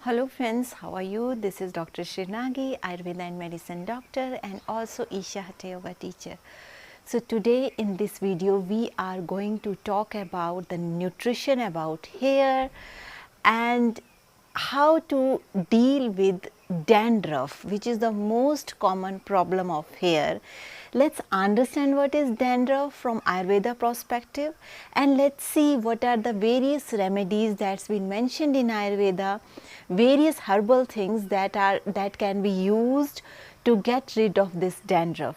Hello friends, how are you? This is Dr. Shrinagi, Ayurveda and Medicine doctor and also Isha Hatha Yoga teacher. So today in this video we are going to talk about the nutrition about hair and how to deal with dandruff, which is the most common problem of hair. Let's understand what is dandruff from Ayurveda perspective, and let's see what are the various remedies that's been mentioned in Ayurveda, various herbal things that can be used to get rid of this dandruff.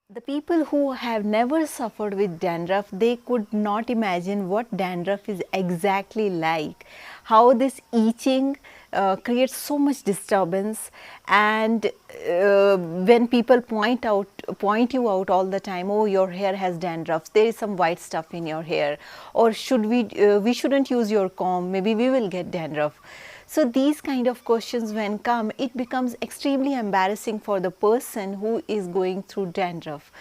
The people who have never suffered with dandruff, they could not imagine what dandruff is exactly like, how this itching creates so much disturbance, and when people point you out all the time, oh, your hair has dandruff, there is some white stuff in your hair, or we shouldn't use your comb, maybe we will get dandruff. So these kind of questions when come, it becomes extremely embarrassing for the person who is going through dandruff.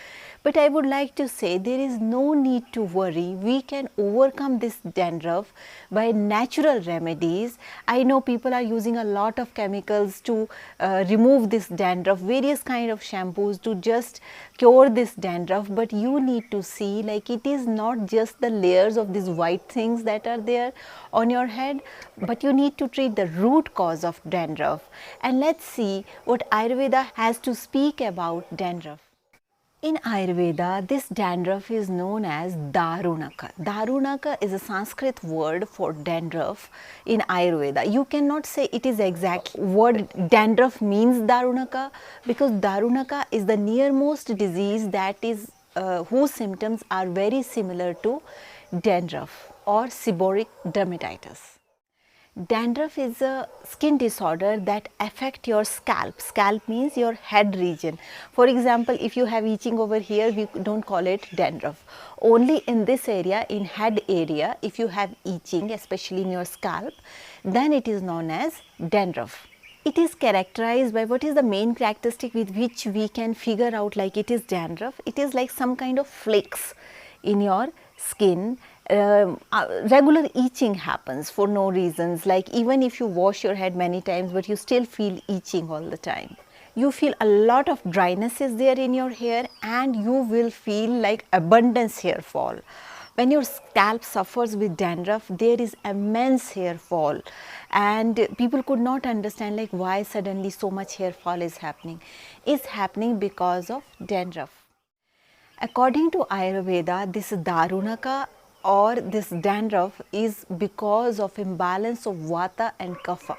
But I would like to say there is no need to worry. We can overcome this dandruff by natural remedies. I know people are using a lot of chemicals to remove this dandruff, various kind of shampoos to just cure this dandruff, but you need to see like it is not just the layers of these white things that are there on your head, but you need to treat the root cause of dandruff. And let's see what Ayurveda has to speak about dandruff. In Ayurveda, this dandruff is known as Darunaka. Darunaka is a Sanskrit word for dandruff in Ayurveda. You cannot say it is exact word dandruff means Darunaka, because Darunaka is the nearmost disease that is whose symptoms are very similar to dandruff or seborrheic dermatitis. Dandruff is a skin disorder that affect your scalp. Scalp means your head region. For example, if you have itching over here, we don't call it dandruff. Only in this area, in head area, if you have itching, especially in your scalp, then it is known as dandruff. It is characterized by what is the main characteristic with which we can figure out like it is dandruff. It is like some kind of flakes in your skin. Regular itching happens for no reasons, like even if you wash your head many times but you still feel itching all the time. You feel a lot of dryness is there in your hair and you will feel like abundance hair fall. When your scalp suffers with dandruff, there is immense hair fall, and people could not understand like why suddenly so much hair fall is happening. It's happening because of dandruff. According to Ayurveda, this Darunaka or this dandruff is because of imbalance of Vata and Kapha.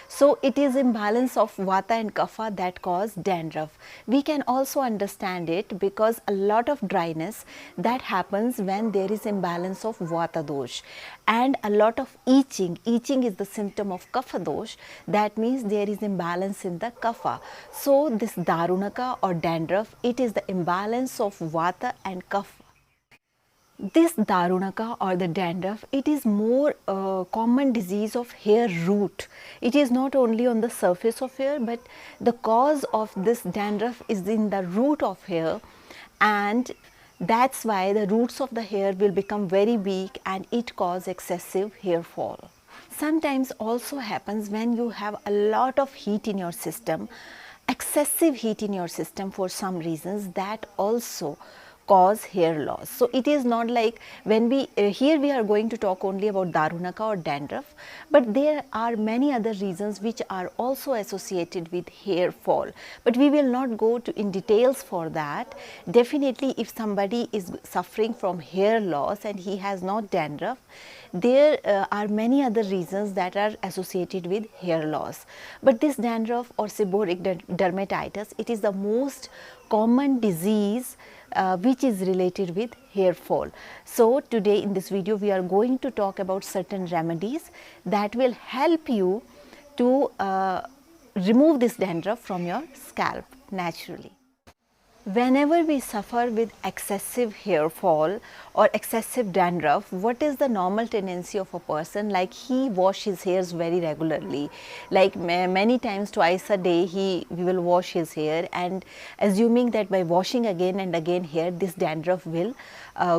So it is imbalance of Vata and Kapha that cause dandruff. We can also understand it because a lot of dryness that happens when there is imbalance of Vata dosh, and a lot of itching. Itching is the symptom of Kapha dosh. That means there is imbalance in the Kapha. So this Darunaka or dandruff, it is the imbalance of Vata and Kapha. This Darunaka or the dandruff, it is more common disease of hair root. It is not only on the surface of hair, but the cause of this dandruff is in the root of hair, and that's why the roots of the hair will become very weak and it cause excessive hair fall. Sometimes also happens when you have a lot of heat in your system, excessive heat in your system for some reasons, that also cause hair loss. So it is not like when we here we are going to talk only about Darunaka or dandruff, but there are many other reasons which are also associated with hair fall, but we will not go in details for that. Definitely if somebody is suffering from hair loss and he has not dandruff, there are many other reasons that are associated with hair loss. But this dandruff or seborrheic dermatitis, it is the most common disease which is related with hair fall. So today in this video we are going to talk about certain remedies that will help you to remove this dandruff from your scalp naturally. Whenever we suffer with excessive hair fall or excessive dandruff, what is the normal tendency of a person? Like he washes his hairs very regularly, like many times, twice a day we will wash his hair, and assuming that by washing again and again hair, this dandruff will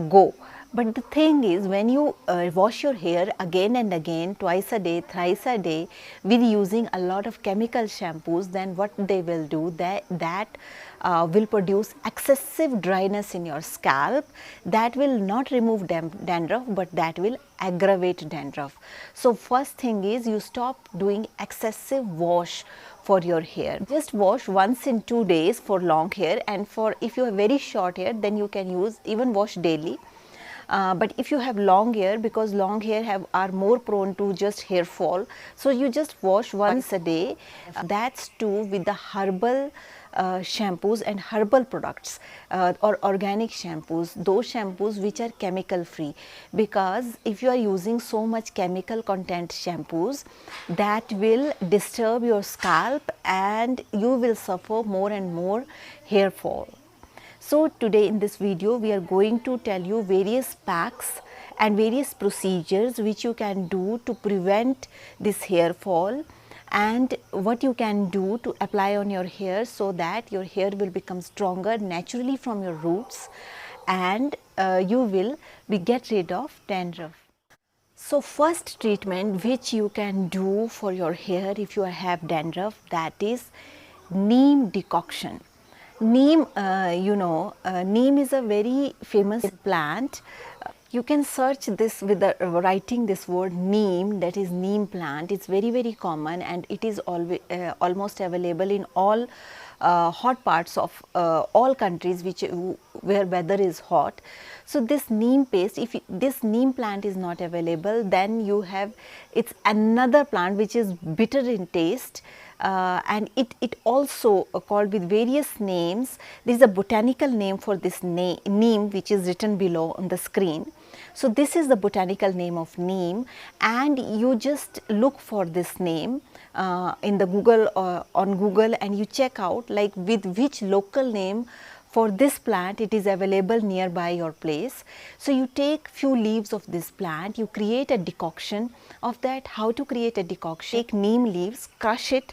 go. But the thing is, when you wash your hair again and again, twice a day, thrice a day, with using a lot of chemical shampoos, then what they will do, that will produce excessive dryness in your scalp. That will not remove dandruff, but that will aggravate dandruff. So first thing is, you stop doing excessive wash for your hair. Just wash once in 2 days for long hair, and for if you have very short hair, then you can use even wash daily. But if you have long hair, because long hair are more prone to just hair fall, so you just wash once a day. That's too with the herbal shampoos and herbal products or organic shampoos, those shampoos which are chemical free, because if you are using so much chemical content shampoos, that will disturb your scalp and you will suffer more and more hair fall. So today in this video we are going to tell you various packs and various procedures which you can do to prevent this hair fall, and what you can do to apply on your hair so that your hair will become stronger naturally from your roots, and you will get rid of dandruff. So first treatment which you can do for your hair if you have dandruff, that is neem decoction. Neem, neem is a very famous plant. You can search this with writing this word neem, that is neem plant. It's very common, and it is always almost available in all hot parts of all countries where weather is hot. So this neem paste, if this neem plant is not available, then you have, it's another plant which is bitter in taste. And it also called with various names. There is a botanical name for this neem, which is written below on the screen. So this is the botanical name of neem, and you just look for this name in the Google on Google, and you check out like with which local name for this plant it is available nearby your place. So you take few leaves of this plant, you create a decoction of that. How to create a decoction? Take neem leaves, crush it.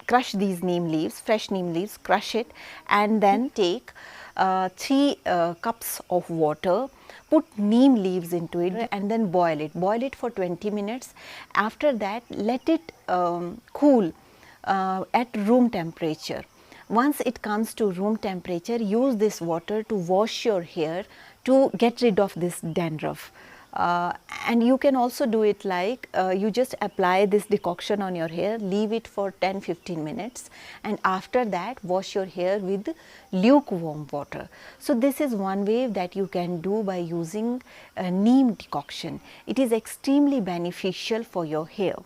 Crush these neem leaves, fresh neem leaves, crush it, and then take 3 cups of water, put neem leaves into it, and then boil it. Boil it for 20 minutes. After that, let it cool at room temperature. Once it comes to room temperature, use this water to wash your hair to get rid of this dandruff. And you can also do it like you just apply this decoction on your hair, leave it for 10-15 minutes, and after that wash your hair with lukewarm water. So this is one way that you can do by using neem decoction. It is extremely beneficial for your hair.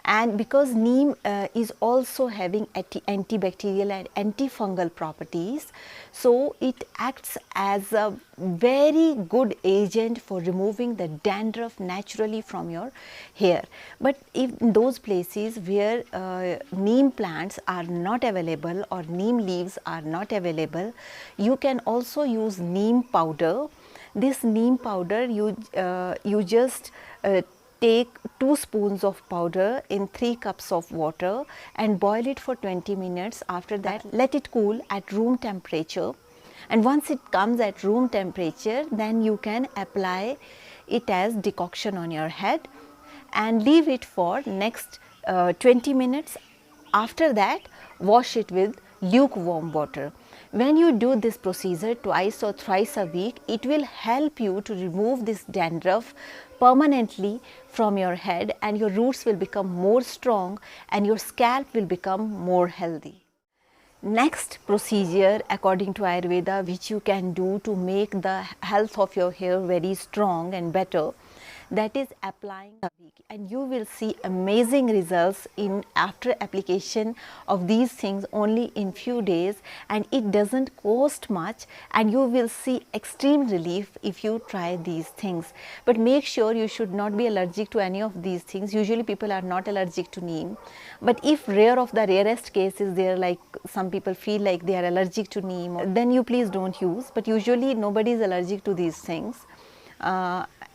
And because neem is also having antibacterial and antifungal properties, so it acts as a very good agent for removing the dandruff naturally from your hair. But if in those places where neem plants are not available or neem leaves are not available, you can also use neem powder. This neem powder, you just take 2 spoons of powder in 3 cups of water and boil it for 20 minutes. After that, let it cool at room temperature, and once it comes at room temperature, then you can apply it as decoction on your head and leave it for next 20 minutes. After that, wash it with lukewarm water. When you do this procedure twice or thrice a week, it will help you to remove this dandruff permanently from your head, and your roots will become more strong and your scalp will become more healthy. Next procedure according to Ayurveda which you can do to make the health of your hair very strong and better, that is applying a week, and you will see amazing results in after application of these things only in few days, and it doesn't cost much, and you will see extreme relief if you try these things. But make sure you should not be allergic to any of these things. Usually people are not allergic to neem, but if rare of the rarest cases there, like some people feel like they are allergic to neem, then you please don't use, but usually nobody is allergic to these things.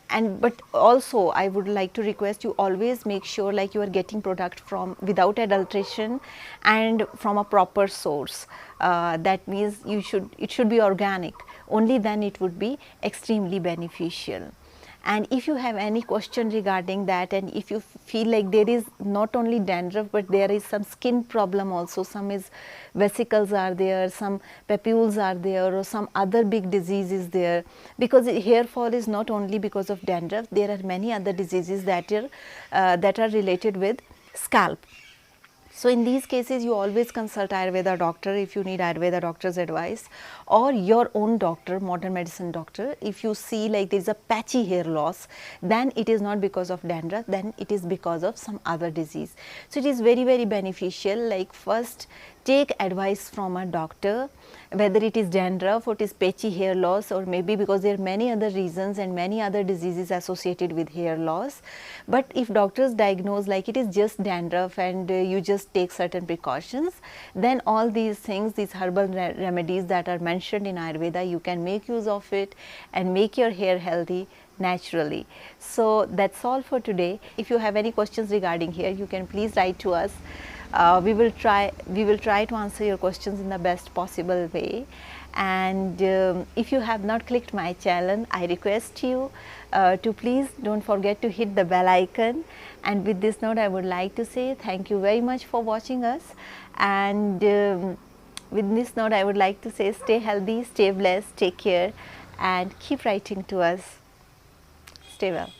And but also I would like to request you, always make sure like you are getting product from without adulteration and from a proper source. That means it should be organic, only then it would be extremely beneficial. And if you have any question regarding that, and if you feel like there is not only dandruff but there is some skin problem also, some is vesicles are there, some papules are there, or some other big disease is there, because hair fall is not only because of dandruff, there are many other diseases that are related with scalp. So, in these cases you always consult Ayurveda doctor if you need Ayurveda doctor's advice, or your own doctor, modern medicine doctor. If you see like there is a patchy hair loss, then it is not because of dandruff, then it is because of some other disease. So, it is very, very beneficial, like first take advice from a doctor, whether it is dandruff or it is patchy hair loss, or maybe because there are many other reasons and many other diseases associated with hair loss. But if doctors diagnose like it is just dandruff and you just take certain precautions, then all these things, these herbal remedies that are mentioned in Ayurveda, you can make use of it and make your hair healthy naturally. So, that's all for today. If you have any questions regarding hair, you can please write to us. We will try to answer your questions in the best possible way. And if you have not clicked my channel, I request you to please don't forget to hit the bell icon. And with this note, I would like to say thank you very much for watching us. And with this note, I would like to say stay healthy, stay blessed, take care, and keep writing to us. Stay well.